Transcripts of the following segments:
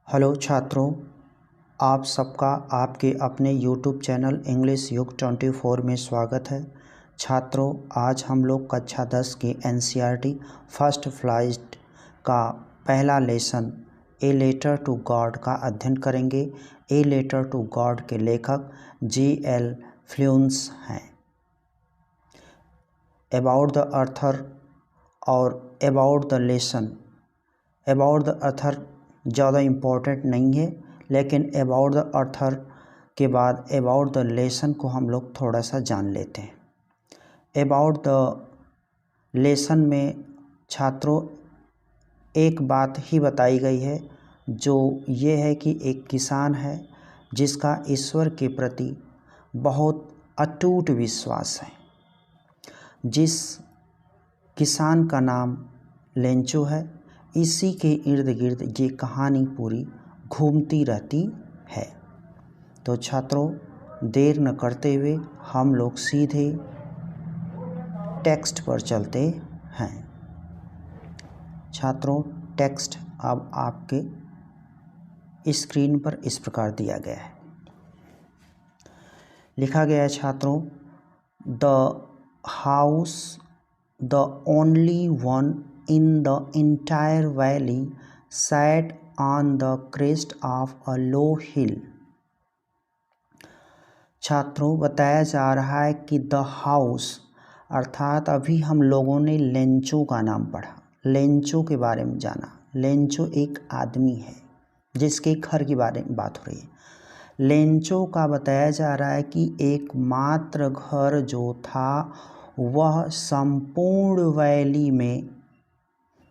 Hello छात्रों, आप सबका आपके अपने यूट्यूब चैनल इंग्लिश युग 24 में स्वागत है। छात्रों, आज हम लोग कक्षा 10 की एनसीईआरटी फर्स्ट फ्लाइट का पहला lesson a letter to God का अध्ययन करेंगे। ए लेटर टू गॉड के लेखक जी.एल. फ्लूएंस हैं। अबाउट द ऑथर और about the lesson. About the author ज़्यादा इम्पोर्टेंट नहीं है, लेकिन अबाउट द ऑथर के बाद अबाउट द लेसन को हम लोग थोड़ा सा जान लेते हैं। अबाउट द लेसन में छात्रों एक बात ही बताई गई है, जो ये है कि एक किसान है जिसका ईश्वर के प्रति बहुत अटूट विश्वास है। जिस किसान का नाम लेंचो है, इसी के इर्द गिर्द ये कहानी पूरी घूमती रहती है। तो छात्रों, देर न करते हुए हम लोग सीधे टेक्स्ट पर चलते हैं। छात्रों, टेक्स्ट अब आपके स्क्रीन पर इस प्रकार दिया गया है। लिखा गया है छात्रों, the house the only one in the entire valley sat on the crest of a low hill। छात्रों, बताया जा रहा है कि द हाउस अर्थात अभी हम लोगों ने लेंचो का नाम पढ़ा, लेंचो के बारे में जाना। लेंचो एक आदमी है जिसके घर के बारे में बात हो रही है। लेंचो का बताया जा रहा है कि एकमात्र घर जो था वह संपूर्ण वैली में,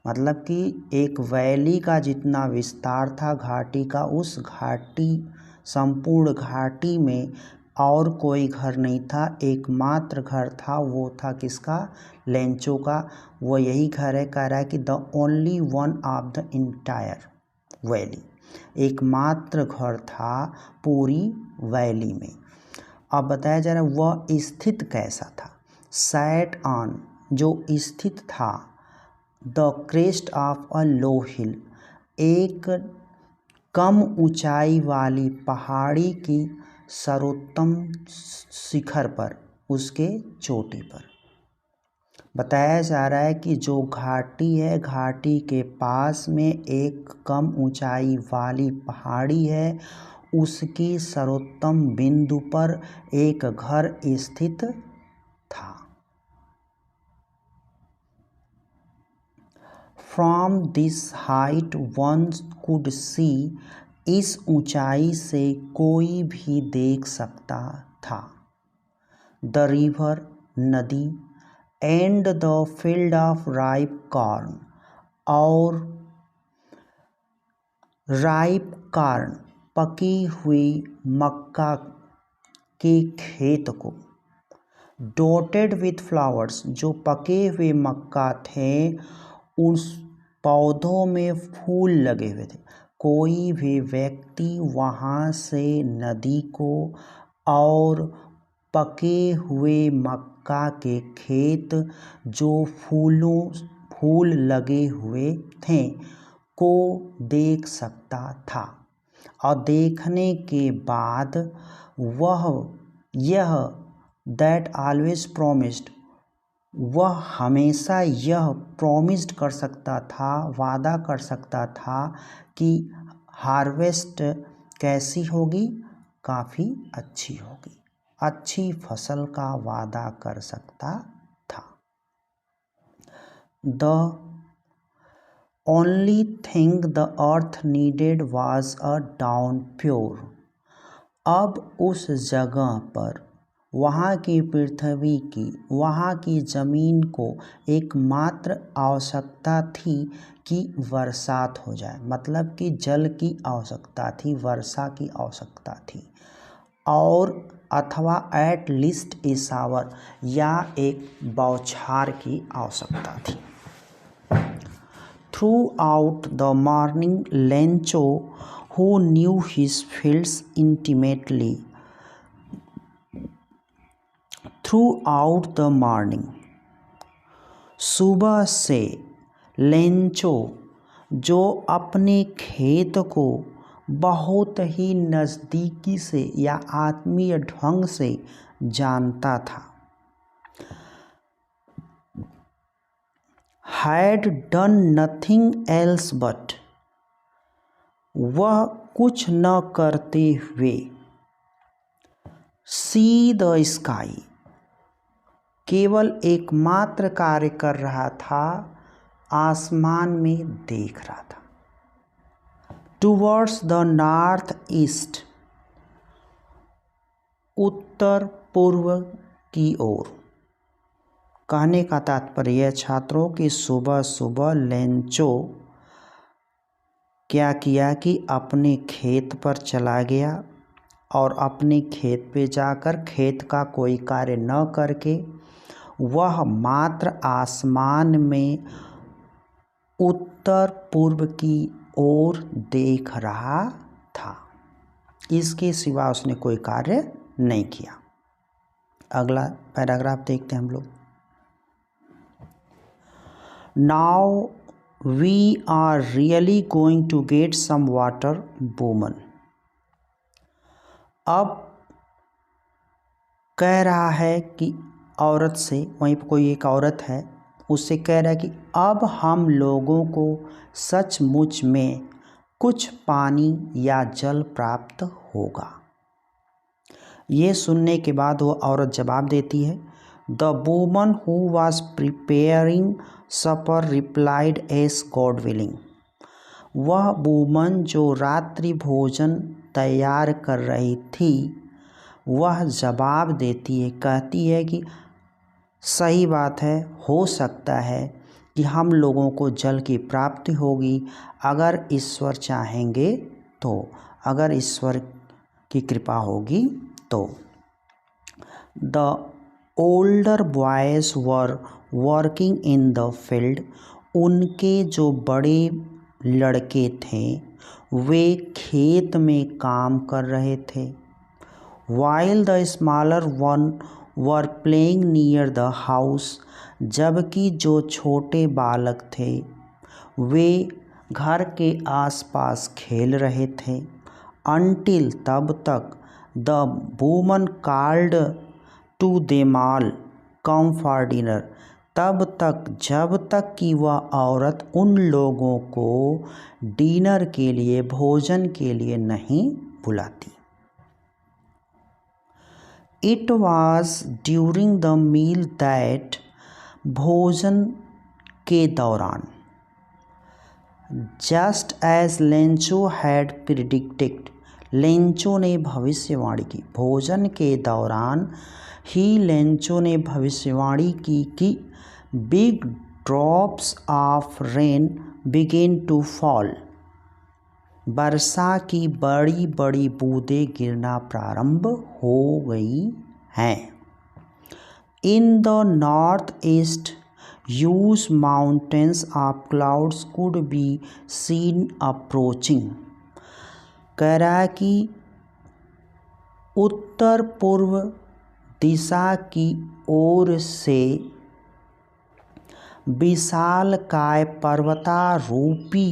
मतलब कि एक वैली का जितना विस्तार था घाटी का, उस घाटी संपूर्ण घाटी में और कोई घर नहीं था। एकमात्र घर था, वो था किसका? लेंचो का। वो यही घर है। कह रहा है कि the only one of the entire valley, एकमात्र घर था पूरी वैली में। अब बताया जा रहा है वह स्थित कैसा था। सैट ऑन, जो स्थित था, द क्रेस्ट ऑफ अ लो हिल, एक कम ऊंचाई वाली पहाड़ी की सर्वोत्तम शिखर पर, उसके चोटी पर। बताया जा रहा है कि जो घाटी है, घाटी के पास में एक कम ऊंचाई वाली पहाड़ी है, उसकी सर्वोत्तम बिंदु पर एक घर स्थित था। From this height one could see, इस ऊंचाई से कोई भी देख सकता था। द रिवर, नदी, and the field of ripe corn, और राइप कॉर्न, पकी हुई मक्का के खेत को। डॉटेड विथ फ्लावर्स, जो पके हुए मक्का थे उस पौधों में फूल लगे हुए थे। कोई भी व्यक्ति वहाँ से नदी को और पके हुए मक्का के खेत जो फूल लगे हुए थे को देख सकता था। और देखने के बाद यह दैट ऑलवेज प्रोमिस्ड, वह हमेशा यह प्रॉमिस्ड कर सकता था, वादा कर सकता था कि हार्वेस्ट कैसी होगी? काफ़ी अच्छी होगी। अच्छी फसल का वादा कर सकता था। The only thing the earth needed was a down pure. अब उस जगह पर, वहाँ की पृथ्वी की, वहाँ की ज़मीन को एकमात्र आवश्यकता थी कि बरसात हो जाए, मतलब कि जल की आवश्यकता थी, वर्षा की आवश्यकता थी, और अथवा एट लीस्ट ए शावर, या एक बौछार की आवश्यकता थी। Through out the morning Lencho, who knew his fields intimately, throughout the morning, सुबह से लेंचो, जो अपने खेत को बहुत ही नज़दीकी से या आत्मीय ढंग से जानता था। Had done nothing else but, वह कुछ न करते हुए, सी द स्काई, केवल एकमात्र कार्य कर रहा था, आसमान में देख रहा था। टुवर्ड्स द नॉर्थ ईस्ट, उत्तर पूर्व की ओर। कहने का तात्पर्य छात्रों कि सुबह सुबह लेंचो क्या किया कि अपने खेत पर चला गया और अपने खेत पे जाकर खेत का कोई कार्य न करके वह मात्र आसमान में उत्तर पूर्व की ओर देख रहा था। इसके सिवा उसने कोई कार्य नहीं किया। अगला पैराग्राफ देखते हैं हम लोग। Now we are really going to get some water woman. अब कह रहा है कि औरत से, वहीं पर कोई एक औरत है, उससे कह रहा है कि अब हम लोगों को सचमुच में कुछ पानी या जल प्राप्त होगा। ये सुनने के बाद वो औरत जवाब देती है, the woman who was preparing supper replied as God willing. वह वुमन जो रात्रि भोजन तैयार कर रही थी वह जवाब देती है, कहती है कि सही बात है, हो सकता है कि हम लोगों को जल की प्राप्ति होगी अगर ईश्वर चाहेंगे तो, अगर ईश्वर की कृपा होगी तो। The older boys were working in the field. उनके जो बड़े लड़के थे वे खेत में काम कर रहे थे। While the smaller one were playing near the house. जबकि जो छोटे बालक थे वे घर के आसपास खेल रहे थे। अनटिल, तब तक, the woman called to them all come for dinner. तब तक, जब तक कि वह औरत उन लोगों को डिनर के लिए, भोजन के लिए नहीं बुलाती। It was during the meal that, भोजन के दौरान, just as Lencho had predicted, Lencho ने भविष्यवाणी की, भोजन के दौरान ही लेंचो ने भविष्यवाणी की कि big drops of rain begin to fall, वर्षा की बड़ी बड़ी बूंदें गिरना प्रारंभ हो गई हैं। In the north east huge mountains of clouds could be seen approaching. कह रहा है कि उत्तर पूर्व दिशा की ओर से विशालकाय पर्वतारूपी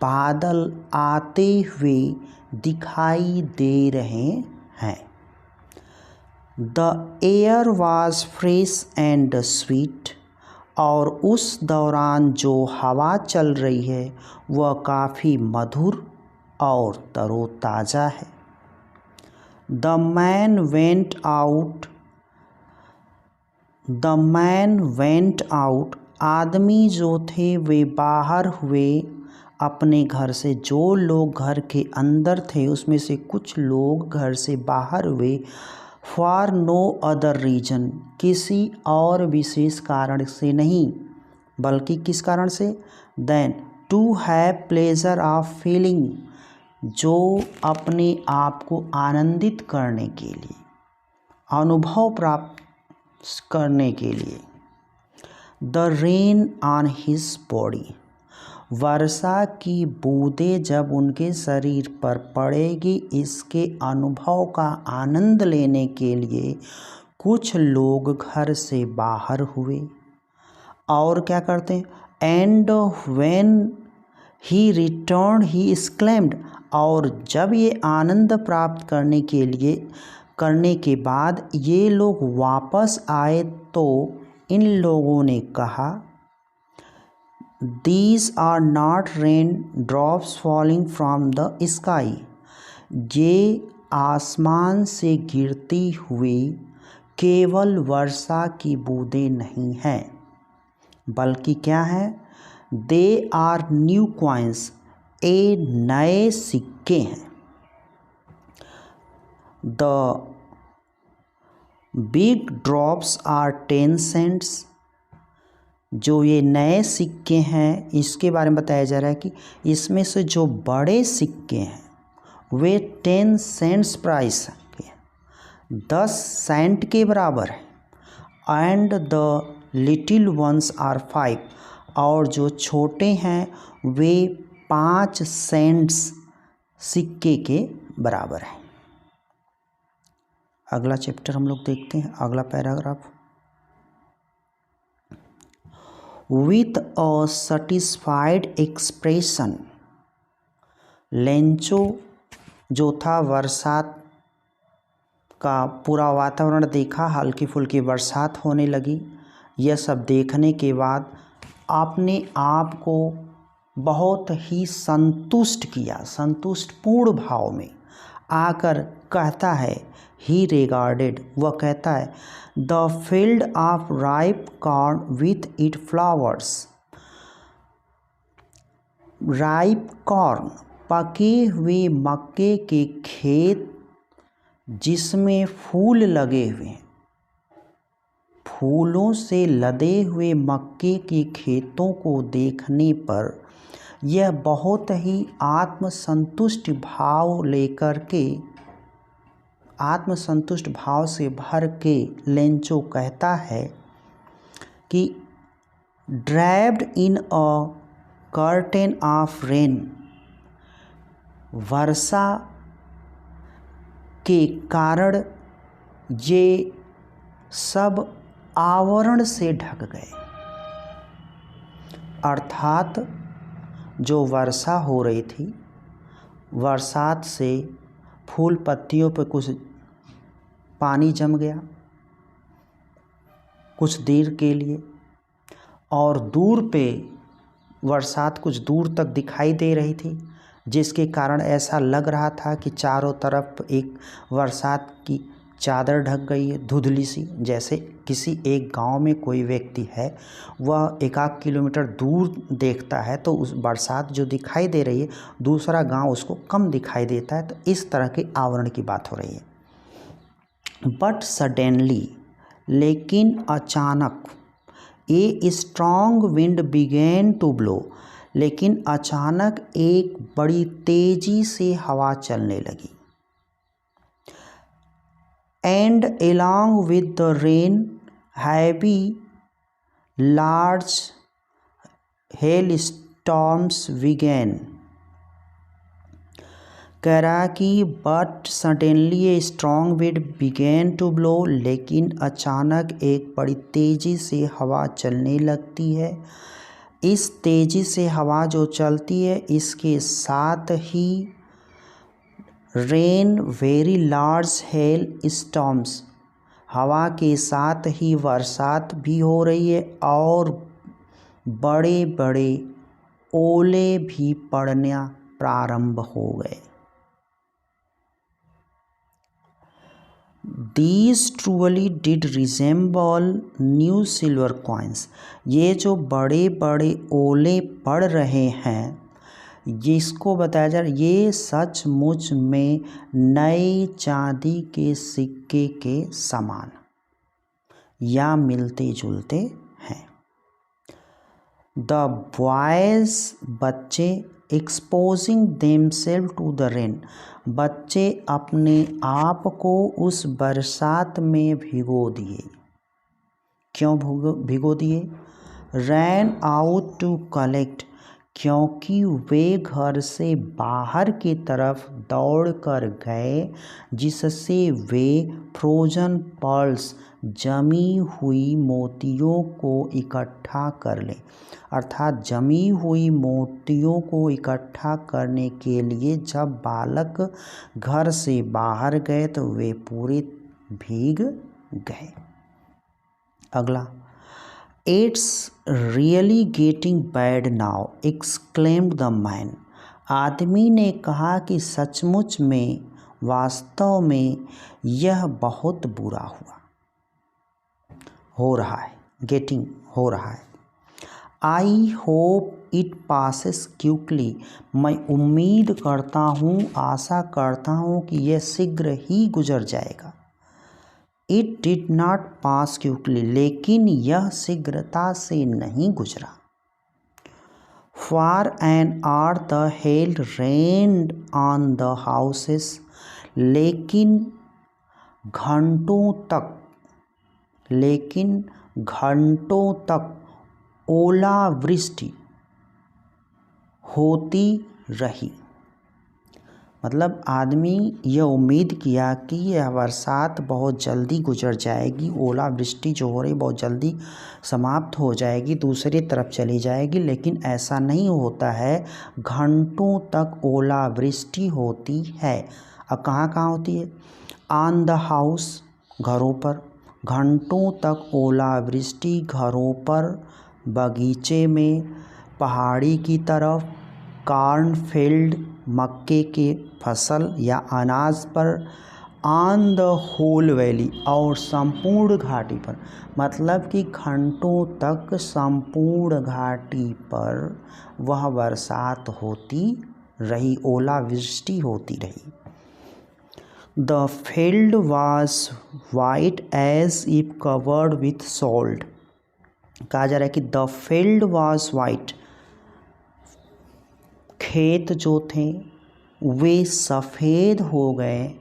बादल आते हुए दिखाई दे रहे हैं। The air was fresh and sweet. और उस दौरान जो हवा चल रही है वह काफ़ी मधुर और तरोताज़ा है। The man went out, the man went out. आदमी जो थे वे बाहर हुए अपने घर से। जो लोग घर के अंदर थे उसमें से कुछ लोग घर से बाहर हुए। फॉर नो अदर रीजन, किसी और विशेष कारण से नहीं, बल्कि किस कारण से, then to have pleasure of feeling, जो अपने आप को आनंदित करने के लिए, अनुभव प्राप्त करने के लिए। The rain on his body, वर्षा की बूंदें जब उनके शरीर पर पड़ेगी इसके अनुभव का आनंद लेने के लिए कुछ लोग घर से बाहर हुए। और क्या करते हैं, and when he return he exclaimed, और जब ये आनंद प्राप्त करने के बाद ये लोग वापस आए तो इन लोगों ने कहा, These are not rain drops falling from the sky. ये आसमान से गिरती हुई केवल वर्षा की बूंदें नहीं हैं, बल्कि क्या है? They are new coins. ये नए सिक्के हैं। The big drops are 10 cents. जो ये नए सिक्के हैं इसके बारे में बताया जा रहा है कि इसमें से जो बड़े सिक्के हैं वे 10 सेंट्स प्राइस के, 10 सेंट के बराबर है। And the little ones are 5, और जो छोटे हैं वे 5 सेंट्स सिक्के के बराबर है। अगला चैप्टर हम लोग देखते हैं, अगला paragraph. With a satisfied expression, Lencho जो था बरसात का पूरा वातावरण देखा, हल्की फुल्की बरसात होने लगी। यह सब देखने के बाद अपने आप को बहुत ही संतुष्ट किया, संतुष्टपूर्ण भाव में आकर कहता है, ही रिगार्डेड, वह कहता है, the field of ripe corn with it flowers. Ripe corn, पके हुए मक्के के खेत जिसमें फूल लगे हुए हैं, फूलों से लदे हुए मक्के के खेतों को देखने पर यह बहुत ही आत्मसंतुष्ट भाव लेकर के, आत्मसंतुष्ट भाव से भर के लेंचो कहता है कि draped in a curtain of rain, वर्षा के कारण ये सब आवरण से ढक गए। अर्थात जो वर्षा हो रही थी, बरसात से फूल पत्तियों पर कुछ पानी जम गया कुछ देर के लिए, और दूर पे बरसात कुछ दूर तक दिखाई दे रही थी, जिसके कारण ऐसा लग रहा था कि चारों तरफ एक बरसात की चादर ढक गई है, धुंधली सी। जैसे किसी एक गांव में कोई व्यक्ति है, वह 1-8 किलोमीटर दूर देखता है तो उस बरसात जो दिखाई दे रही है, दूसरा गांव उसको कम दिखाई देता है। तो इस तरह के आवरण की बात हो रही है। बट सडनली, लेकिन अचानक, a strong wind began to blow, लेकिन अचानक एक बड़ी तेजी से हवा चलने लगी। And along with the rain, heavy, large hailstorms began. कह रहा कि but suddenly a strong wind began to blow, लेकिन अचानक एक बड़ी तेज़ी से हवा चलने लगती है। इस तेज़ी से हवा जो चलती है, इसके साथ ही rain, very large hail storms, हवा के साथ ही बरसात भी हो रही है और बड़े बड़े ओले भी पड़ना प्रारंभ हो गए। These truly did resemble new silver coins. ये जो बड़े बड़े ओले पड़ रहे हैं, जिसको बताया जा रहा है, ये सचमुच में नए चांदी के सिक्के के समान या मिलते जुलते हैं। द बॉयज, बच्चे, exposing themselves to the rain, बच्चे अपने आप को उस बरसात में भिगो दिए। क्यों भिगो दिए? रैन आउट टू कलेक्ट, क्योंकि वे घर से बाहर की तरफ दौड़ कर गए, जिससे वे फ्रोजन पर्ल्स, जमी हुई मोतियों को इकट्ठा कर लें। अर्थात जमी हुई मोतियों को इकट्ठा करने के लिए जब बालक घर से बाहर गए तो वे पूरे भीग गए। अगला, it's really getting bad now exclaimed the man. आदमी ने कहा कि सचमुच में, वास्तव में यह बहुत बुरा हो रहा है, गेटिंग हो रहा है। I hope it passes quickly. मैं उम्मीद करता हूँ, आशा करता हूँ कि यह शीघ्र ही गुजर जाएगा। It did not pass quickly, लेकिन यह शीघ्रता से नहीं गुजरा। For an hour the hell rained on the houses. लेकिन घंटों तक ओलावृष्टि होती रही। मतलब आदमी यह उम्मीद किया कि यह बरसात बहुत जल्दी गुजर जाएगी, ओलावृष्टि जो हो रही बहुत जल्दी समाप्त हो जाएगी, दूसरी तरफ चली जाएगी, लेकिन ऐसा नहीं होता है। घंटों तक ओलावृष्टि होती है। अब कहाँ कहाँ होती है? ऑन द हाउस, घरों पर। घंटों तक ओलावृष्टि घरों पर, बगीचे में, पहाड़ी की तरफ, कॉर्नफील्ड, मक्के के फसल या अनाज पर, ऑन द होल वैली, और संपूर्ण घाटी पर। मतलब कि घंटों तक संपूर्ण घाटी पर वह बरसात होती रही, ओलावृष्टि होती रही। The field was white as if covered with salt. कहा जा रहा है कि द फील्ड वॉज वाइट, खेत जो थे वे सफ़ेद हो गए,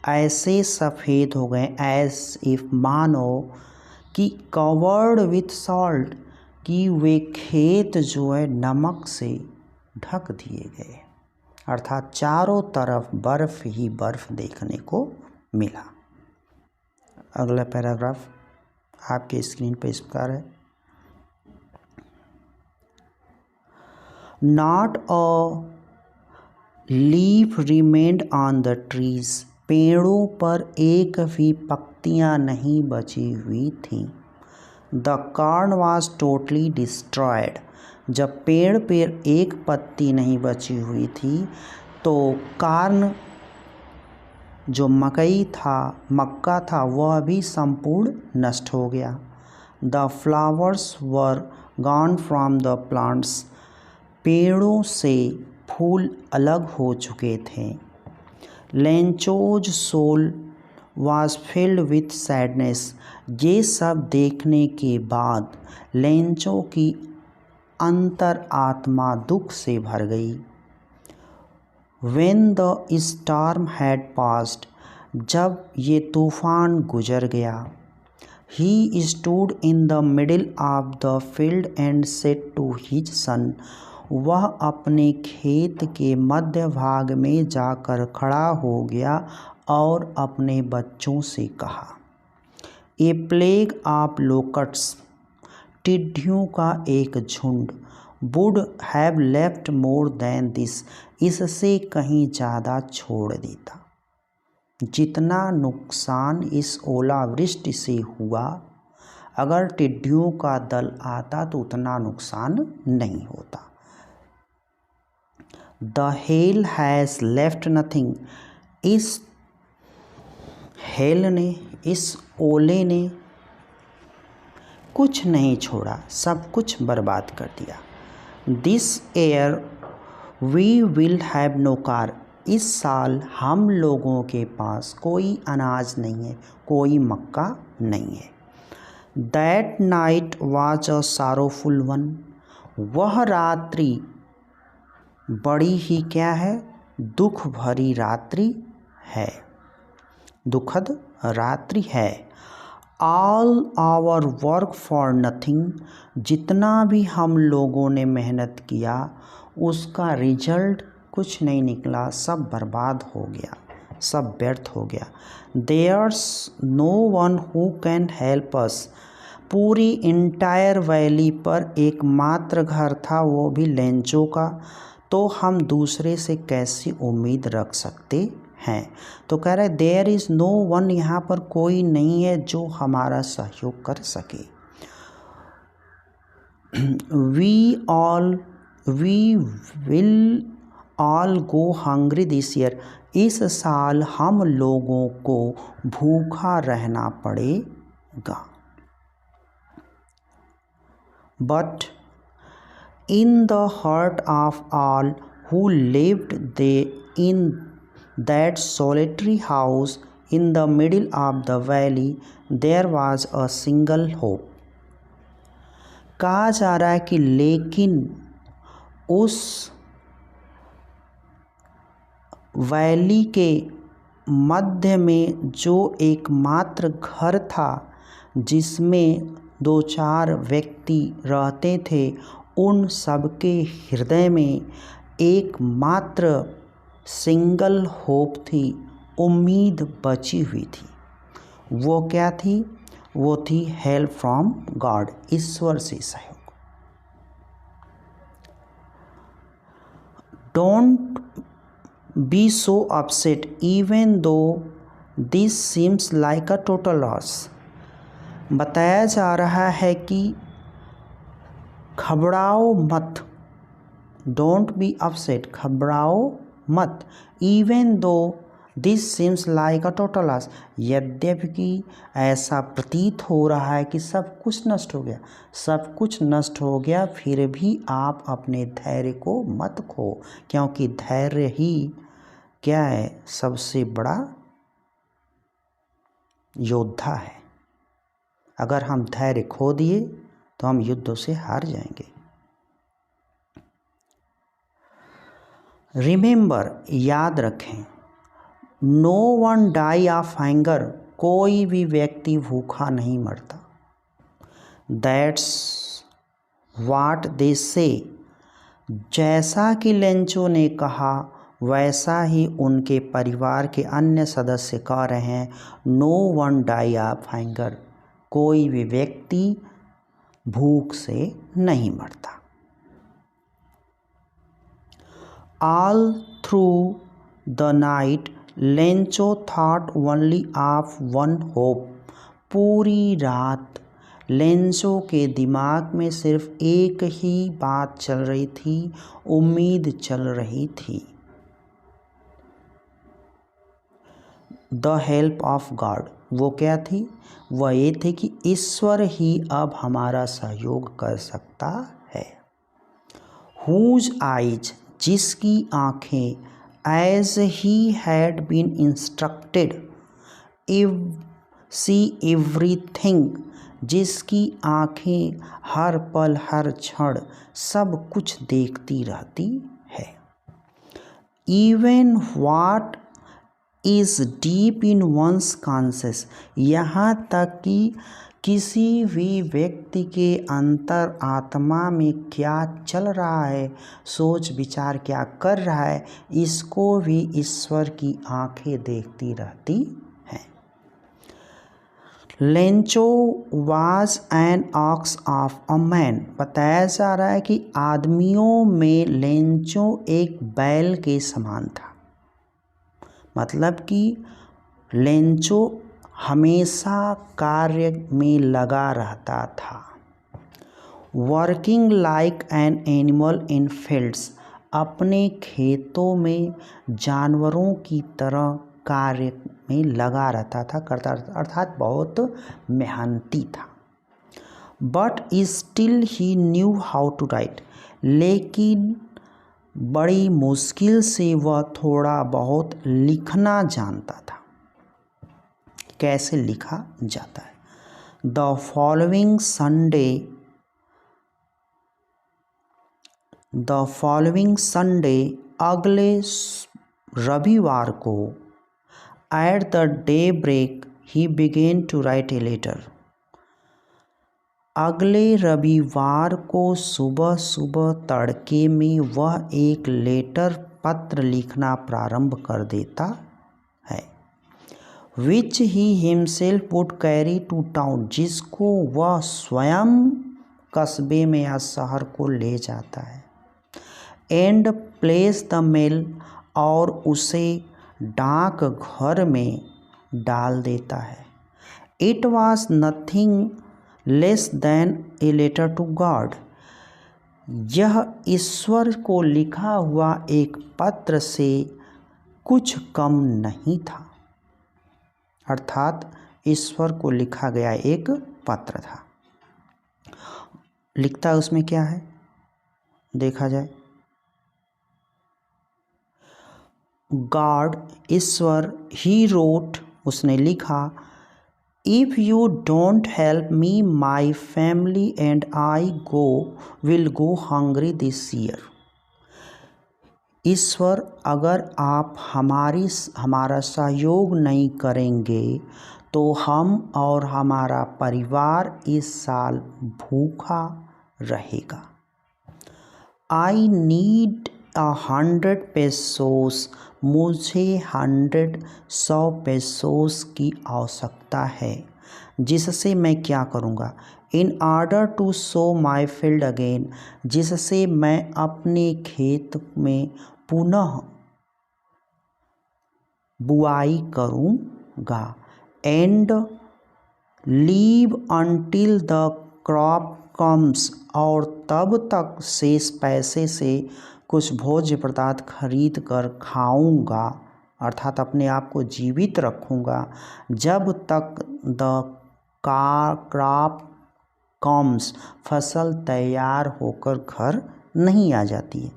ऐसे सफ़ेद हो गए, एज इफ मानो कि कवर्ड विथ सॉल्ट, कि वे खेत जो है नमक से ढक दिए गए। अर्थात चारों तरफ बर्फ ही बर्फ देखने को मिला। अगला पैराग्राफ आपके स्क्रीन पर इस प्रकार है। Not a leaf remained on the trees. पेड़ों पर एक भी पत्तियां नहीं बची हुई थीं। The corn was totally destroyed. जब पेड़ पर एक पत्ती नहीं बची हुई थी तो कॉर्न जो मक्का था वह भी संपूर्ण नष्ट हो गया। The flowers were gone from the plants. पेड़ों से फूल अलग हो चुके थे। Lencho's soul was filled with sadness. ये सब देखने के बाद लेंचो की अंतर आत्मा दुख से भर गई। When the storm had passed, जब ये तूफान गुजर गया, he stood in the middle of the field and said to his son, वह अपने खेत के मध्य भाग में जाकर खड़ा हो गया और अपने बच्चों से कहा। ए प्लेग ऑफ लोकट्स, टिड्डियों का एक झुंड, would have left more than this, इससे कहीं ज़्यादा छोड़ देता। जितना नुकसान इस ओलावृष्टि से हुआ, अगर टिड्डियों का दल आता तो उतना नुकसान नहीं होता। The hell has left nothing. इस हेल ने, इस ओले ने कुछ नहीं छोड़ा, सब कुछ बर्बाद कर दिया। This year we will have no car. इस साल हम लोगों के पास कोई अनाज नहीं है, कोई मक्का नहीं है। That night was a sorrowful one. वह रात्रि बड़ी ही क्या है, दुख भरी रात्रि है, दुखद रात्रि है। All our work for nothing. जितना भी हम लोगों ने मेहनत किया उसका रिजल्ट कुछ नहीं निकला, सब बर्बाद हो गया। सब व्यर्थ हो गया। There's no one who can help us. पूरी इंटायर वैली पर एकमात्र घर था, वो भी लेंचो का, तो हम दूसरे से कैसी उम्मीद रख सकते हैं। तो कह रहे देयर इज़ नो वन, यहाँ पर कोई नहीं है जो हमारा सहयोग कर सके। We will all go hungry this year. इस साल हम लोगों को भूखा रहना पड़ेगा। But in the heart of all who lived in that solitary house in the middle of the valley, there was a single hope. कहा जा रहा है कि लेकिन उस वैली के मध्य में जो एकमात्र घर था जिसमें 2-4 व्यक्ति रहते थे, उन सबके हृदय में एकमात्र सिंगल होप थी, उम्मीद बची हुई थी। वो क्या थी? वो थी हेल्प फ्रॉम गॉड, ईश्वर से सहयोग। Don't be so upset even though this seems like a total loss. बताया जा रहा है कि घबराओ मत, डोंट बी अपसेट, घबराओ मत, even though this seems like a total loss, यद्यपि कि ऐसा प्रतीत हो रहा है कि सब कुछ नष्ट हो गया, सब कुछ नष्ट हो गया, फिर भी आप अपने धैर्य को मत खो, क्योंकि धैर्य ही क्या है? सबसे बड़ा योद्धा है। अगर हम धैर्य खो दिए तो हम युद्धों से हार जाएंगे। रिमेंबर, याद रखें, no one die of hunger, कोई भी व्यक्ति भूखा नहीं मरता। दैट्स वाट दे से, जैसा कि लेंचो ने कहा वैसा ही उनके परिवार के अन्य सदस्य कह रहे हैं, no one die of hunger, कोई भी व्यक्ति भूख से नहीं मरता। All through the night, Lencho thought only of one hope. पूरी रात लेंचो के दिमाग में सिर्फ एक ही बात चल रही थी, उम्मीद चल रही थी, द हेल्प ऑफ गॉड। वो क्या थी? वह ये थी कि ईश्वर ही अब हमारा सहयोग कर सकता है। Whose eyes, जिसकी आँखें, as he had been instructed, see everything, जिसकी आँखें हर पल हर क्षण सब कुछ देखती रहती है। Even what is deep in one's conscious, यहाँ तक कि किसी भी व्यक्ति के अंतर आत्मा में क्या चल रहा है, सोच विचार क्या कर रहा है, इसको भी ईश्वर की आंखें देखती रहती हैं। Lencho was an ox of a man, बताया जा रहा है कि आदमियों में लेंचो एक बैल के समान था। मतलब कि लेंचो हमेशा कार्य में लगा रहता था। Working like an animal in fields, अपने खेतों में जानवरों की तरह कार्य में लगा रहता था, करता अर्थात बहुत मेहनती था। But still he knew how to write, लेकिन बड़ी मुश्किल से वह थोड़ा बहुत लिखना जानता था। कैसे लिखा जाता है? द फॉलोइंग संडे, अगले रविवार को, at the day break he began to write a letter, अगले रविवार को सुबह सुबह तड़के में वह एक लेटर, पत्र लिखना प्रारंभ कर देता है। Which he himself would carry to town, जिसको वह स्वयं कस्बे में या शहर को ले जाता है। एंड प्लेस द मेल, और उसे डाक घर में डाल देता है। It was nothing less than a letter to God, यह ईश्वर को लिखा हुआ एक पत्र से कुछ कम नहीं था। अर्थात ईश्वर को लिखा गया एक पत्र था। लिखता है उसमें क्या है देखा जाए। गॉड, ईश्वर, ही रोट, उसने लिखा, if you don't help me my family and I will go hungry this year. ईश्वर, अगर आप हमारा सहयोग नहीं करेंगे तो हम और हमारा परिवार इस साल भूखा रहेगा। आई नीड 100 पेसोस, मुझे 100 पेसोस की आवश्यकता है, जिससे मैं क्या करूँगा, in order to sow my field again, जिससे मैं अपने खेत में पुनः बुआई करूँगा। And leave until the crop comes, और तब तक शेष पैसे से कुछ भोज्य पदार्थ खरीद कर खाऊंगा, अर्थात अपने आप को जीवित रखूंगा जब तक द क्रॉप कम्स, फसल तैयार होकर घर नहीं आ जाती है।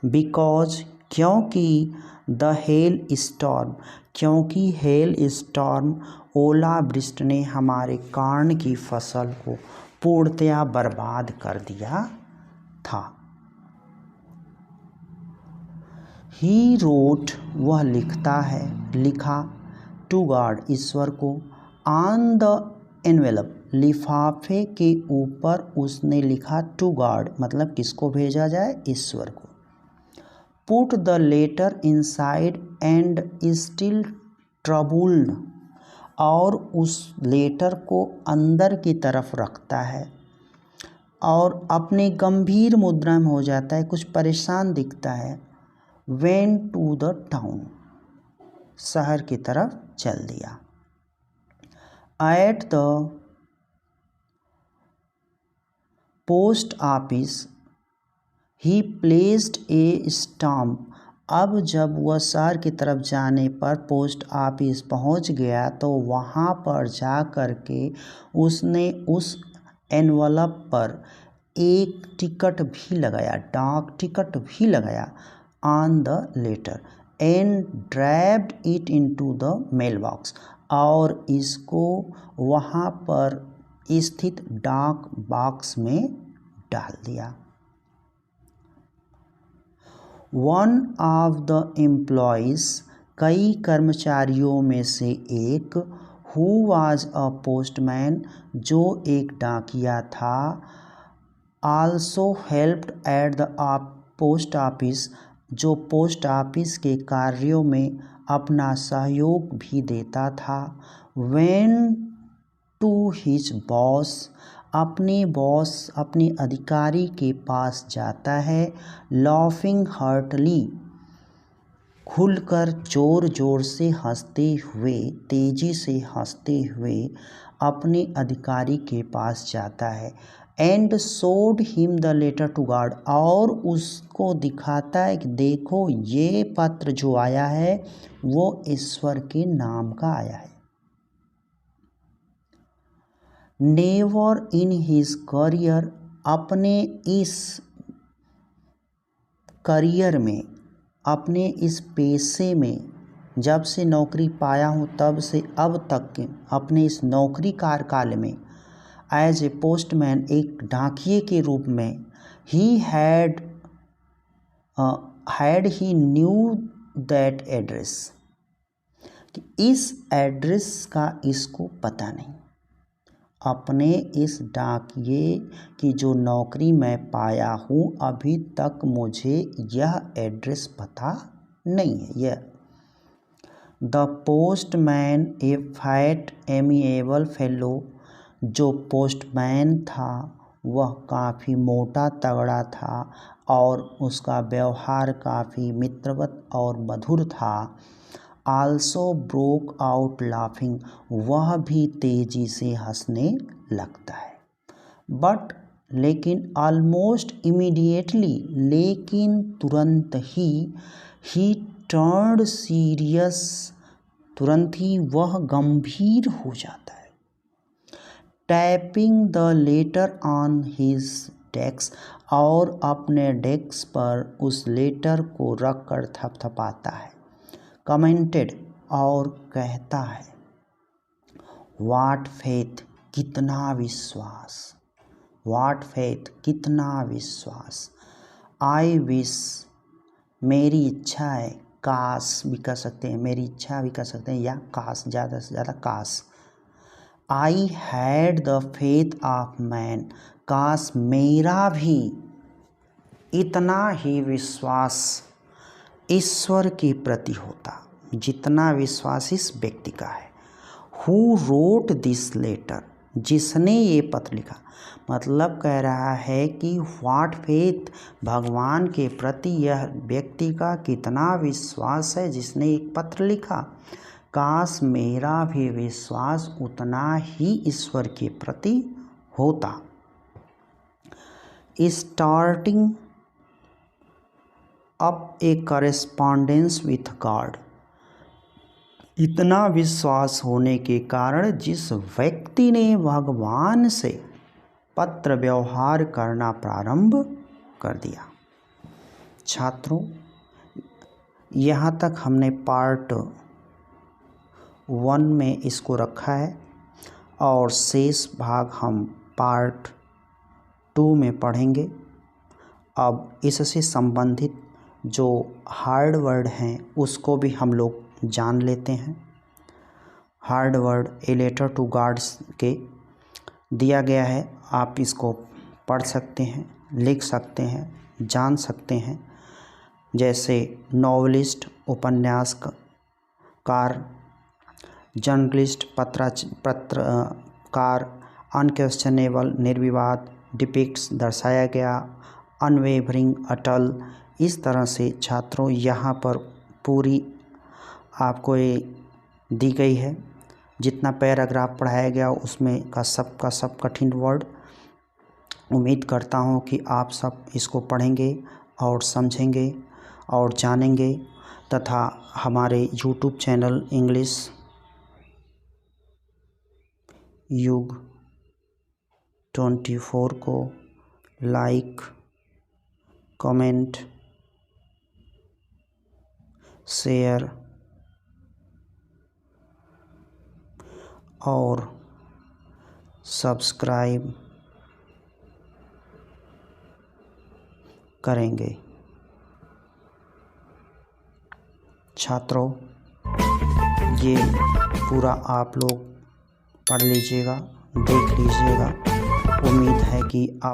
बिकॉज, क्योंकि द हेल स्टॉर्म, क्योंकि हेल स्टॉर्म, ओलावृष्टि ने हमारे कॉर्न की फसल को पूर्णतया बर्बाद कर दिया था। ही रोट, वह लिखा टू गॉड, ईश्वर को, ऑन द एनवेलप, लिफाफे के ऊपर उसने लिखा टू गॉड, मतलब किसको भेजा जाए, ईश्वर को। Put the letter inside and still troubled, और उस लेटर को अंदर की तरफ रखता है और अपने गंभीर मुद्रा में हो जाता है, कुछ परेशान दिखता है। वेंट टू द टाउन, शहर की तरफ चल दिया। At the post office he placed a stamp, अब जब वह शहर की तरफ जाने पर पोस्ट ऑफिस पहुंच गया तो वहां पर जा कर के उसने उस एनवलप पर एक टिकट भी लगाया, डाक टिकट भी लगाया, on the letter, and drived it into the mail box, और इसको वहाँ पर स्थित डाक बॉक्स में डाल दिया। वन ऑफ द एम्प्लॉइज, कई कर्मचारियों में से एक, हु वाज अ पोस्टमैन, जो एक डाकिया था, also helped at the post office, जो पोस्ट ऑफिस के कार्यों में अपना सहयोग भी देता था। वेन टू हिज बॉस, अपने अधिकारी के पास जाता है। लाफिंग हार्टली, खुलकर जोर जोर से हंसते हुए, तेजी से हंसते हुए अपने अधिकारी के पास जाता है। And showed him the letter to God, और उसको दिखाता है कि देखो ये पत्र जो आया है वो ईश्वर के नाम का आया है। नेवर इन हिज करियर, अपने इस करियर में, अपने इस पेशे में, जब से नौकरी पाया हूँ तब से अब तक के अपने इस नौकरी कार्यकाल में, एज ए पोस्टमैन, एक डाकिये के रूप में, ही ही न्यू दैट एड्रेस, कि इस एड्रेस का इसको पता नहीं। अपने इस डाकिये की जो नौकरी मैं पाया हूँ अभी तक मुझे यह एड्रेस पता नहीं है। यह the postman A fat amiable fellow. जो पोस्टमैन था वह काफ़ी मोटा तगड़ा था और उसका व्यवहार काफ़ी मित्रवत और मधुर था। आल्सो ब्रोक आउट लाफिंग, वह भी तेज़ी से हंसने लगता है। बट लेकिन ऑलमोस्ट इमीडिएटली, लेकिन तुरंत ही टर्न्ड सीरियस, तुरंत ही वह गंभीर हो जाता है। Tapping the later on his desk, और अपने डेस्क पर उस लेटर को रख कर थपथपाता है। कमेंटेड, और कहता है, व्हाट फेथ, कितना विश्वास, व्हाट फेथ, कितना विश्वास। आई विश, मेरी इच्छा है, काश भी कह सकते हैं, मेरी इच्छा भी कह सकते हैं, या काश, ज़्यादा से ज़्यादा काश। I had the faith of man, काश मेरा भी इतना ही विश्वास ईश्वर के प्रति होता जितना विश्वास इस व्यक्ति का है। हु रोट दिस लेटर, जिसने ये पत्र लिखा। मतलब कह रहा है कि व्हाट फेथ, भगवान के प्रति यह व्यक्ति का कितना विश्वास है जिसने एक पत्र लिखा। काश मेरा भी विश्वास उतना ही ईश्वर के प्रति होता। Starting up A correspondence with God, इतना विश्वास होने के कारण जिस व्यक्ति ने भगवान से पत्र व्यवहार करना प्रारंभ कर दिया। छात्रों, यहाँ तक हमने पार्ट 1 में इसको रखा है और शेष भाग हम पार्ट 2 में पढ़ेंगे। अब इससे संबंधित जो हार्ड वर्ड हैं उसको भी हम लोग जान लेते हैं। Hard word a letter to God's के दिया गया है, आप इसको पढ़ सकते हैं, लिख सकते हैं, जान सकते हैं। जैसे नॉवलिस्ट, उपन्यासकार, जर्नलिस्ट, पत्रकार, अनक्वेश्चनेबल, निर्विवाद, डिपिक्ट्स, दर्शाया गया, अनवेवरिंग, अटल। इस तरह से छात्रों यहाँ पर पूरी आपको ये दी गई है। जितना पैराग्राफ पढ़ाया गया उसमें का सब कठिन वर्ड। उम्मीद करता हूँ कि आप सब इसको पढ़ेंगे और समझेंगे और जानेंगे तथा हमारे YouTube चैनल इंग्लिश युग 24 को लाइक, कमेंट, शेयर और सब्सक्राइब करेंगे। छात्रों, ये पूरा आप लोग पढ़ लीजिएगा, देख लीजिएगा। उम्मीद है कि आप